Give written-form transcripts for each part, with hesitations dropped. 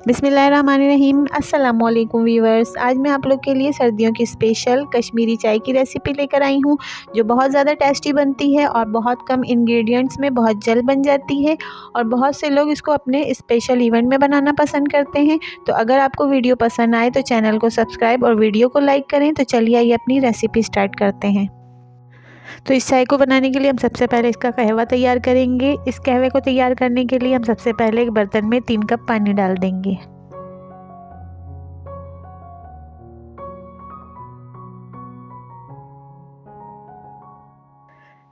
बिस्मिल्लाहिर्रहमानिर्रहीम। अस्सलामुअलैकुम व्यूअर्स, आज मैं आप लोग के लिए सर्दियों की स्पेशल कश्मीरी चाय की रेसिपी लेकर आई हूँ, जो बहुत ज़्यादा टेस्टी बनती है और बहुत कम इंग्रेडिएंट्स में बहुत जल्द बन जाती है। और बहुत से लोग इसको अपने स्पेशल इवेंट में बनाना पसंद करते हैं। तो अगर आपको वीडियो पसंद आए तो चैनल को सब्सक्राइब और वीडियो को लाइक करें। तो चलिए आइए अपनी रेसिपी स्टार्ट करते हैं। तो इस चाय को बनाने के लिए हम सबसे पहले इसका कहवा तैयार करेंगे। इस कहवे को तैयार करने के लिए हम सबसे पहले एक बर्तन में 3 कप पानी डाल देंगे।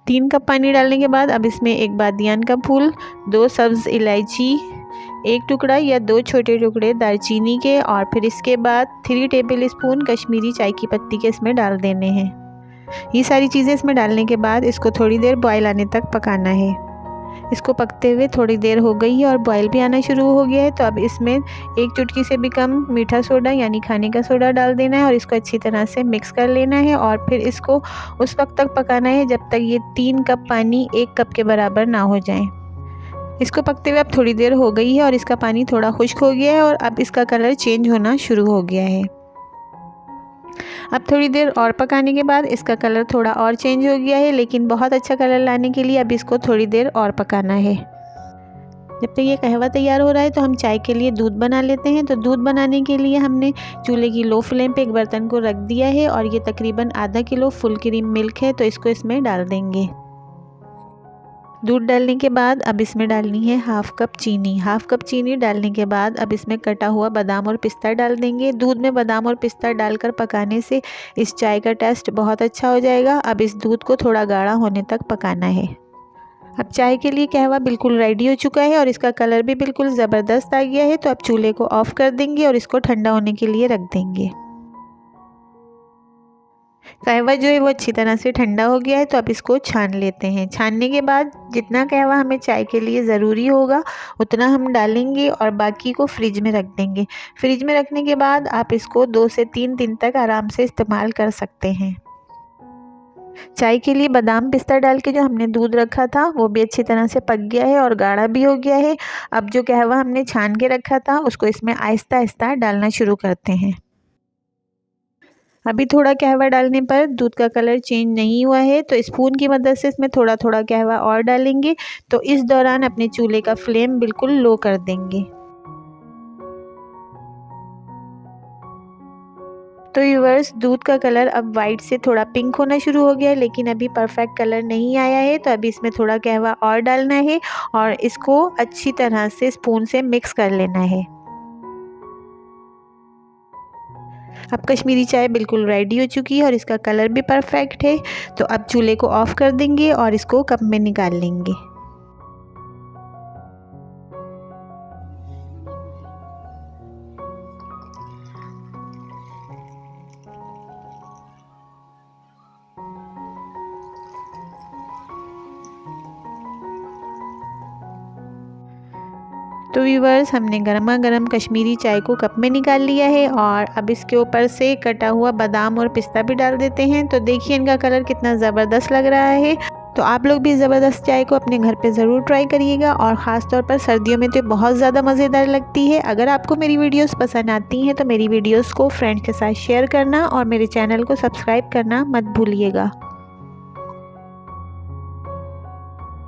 तीन कप पानी डालने के बाद अब इसमें एक बादियान का फूल, 2 सब्ज़ इलायची, 1 टुकड़ा या 2 छोटे टुकड़े दालचीनी के, और फिर इसके बाद 3 टेबल स्पून कश्मीरी चाय की पत्ती के इसमें डाल देने हैं। ये सारी चीज़ें इसमें डालने के बाद इसको थोड़ी देर बॉयल आने तक पकाना है। इसको पकते हुए थोड़ी देर हो गई है और बॉयल भी आना शुरू हो गया है। तो अब इसमें 1 चुटकी से भी कम मीठा सोडा यानी खाने का सोडा डाल देना है और इसको अच्छी तरह से मिक्स कर लेना है। और फिर इसको उस वक्त तक पकाना है जब तक ये 3 कप पानी 1 कप के बराबर ना हो जाए। इसको पकते हुए अब थोड़ी देर हो गई है और इसका पानी थोड़ा खुश्क हो गया है और अब इसका कलर चेंज होना शुरू हो गया है। अब थोड़ी देर और पकाने के बाद इसका कलर थोड़ा और चेंज हो गया है, लेकिन बहुत अच्छा कलर लाने के लिए अब इसको थोड़ी देर और पकाना है। जब तक ये कहवा तैयार हो रहा है तो हम चाय के लिए दूध बना लेते हैं। तो दूध बनाने के लिए हमने चूल्हे की लो फ्लेम पे एक बर्तन को रख दिया है और ये तकरीबन आधा किलो फुल क्रीम मिल्क है, तो इसको इसमें डाल देंगे। दूध डालने के बाद अब इसमें डालनी है हाफ़ कप चीनी। हाफ़ कप चीनी डालने के बाद अब इसमें कटा हुआ बादाम और पिस्ता डाल देंगे। दूध में बादाम और पिस्ता डालकर पकाने से इस चाय का टेस्ट बहुत अच्छा हो जाएगा। अब इस दूध को थोड़ा गाढ़ा होने तक पकाना है। अब चाय के लिए कहवा बिल्कुल रेडी हो चुका है और इसका कलर भी बिल्कुल ज़बरदस्त आ गया है। तो अब चूल्हे को ऑफ़ कर देंगे और इसको ठंडा होने के लिए रख देंगे। कहवा जो है वो अच्छी तरह से ठंडा हो गया है, तो अब इसको छान लेते हैं। छानने के बाद जितना कहवा हमें चाय के लिए ज़रूरी होगा उतना हम डालेंगे और बाकी को फ्रिज में रख देंगे। फ्रिज में रखने के बाद आप इसको 2 से 3 दिन तक आराम से इस्तेमाल कर सकते हैं। चाय के लिए बादाम पिस्ता डाल के जो हमने दूध रखा था वो भी अच्छी तरह से पक गया है और गाढ़ा भी हो गया है। अब जो कहवा हमने छान के रखा था उसको इसमें आहिस्ता आहिस्ता डालना शुरू करते हैं। अभी थोड़ा कहवा डालने पर दूध का कलर चेंज नहीं हुआ है, तो स्पून की मदद से इसमें थोड़ा थोड़ा कहवा और डालेंगे। तो इस दौरान अपने चूल्हे का फ्लेम बिल्कुल लो कर देंगे। तो व्यूअर्स, दूध का कलर अब वाइट से थोड़ा पिंक होना शुरू हो गया है, लेकिन अभी परफेक्ट कलर नहीं आया है। तो अभी इसमें थोड़ा कहवा और डालना है और इसको अच्छी तरह से स्पून से मिक्स कर लेना है। अब कश्मीरी चाय बिल्कुल रेडी हो चुकी है और इसका कलर भी परफेक्ट है। तो अब चूल्हे को ऑफ़ कर देंगे और इसको कप में निकाल लेंगे। तो व्यूअर्स, हमने गर्मा गर्म कश्मीरी चाय को कप में निकाल लिया है और अब इसके ऊपर से कटा हुआ बादाम और पिस्ता भी डाल देते हैं। तो देखिए इनका कलर कितना ज़बरदस्त लग रहा है। तो आप लोग भी ज़बरदस्त चाय को अपने घर पे ज़रूर ट्राई करिएगा और ख़ास तौर पर सर्दियों में तो बहुत ज़्यादा मज़ेदार लगती है। अगर आपको मेरी वीडियोस पसंद आती हैं तो मेरी वीडियोस को फ्रेंड्स के साथ शेयर करना और मेरे चैनल को सब्सक्राइब करना मत भूलिएगा।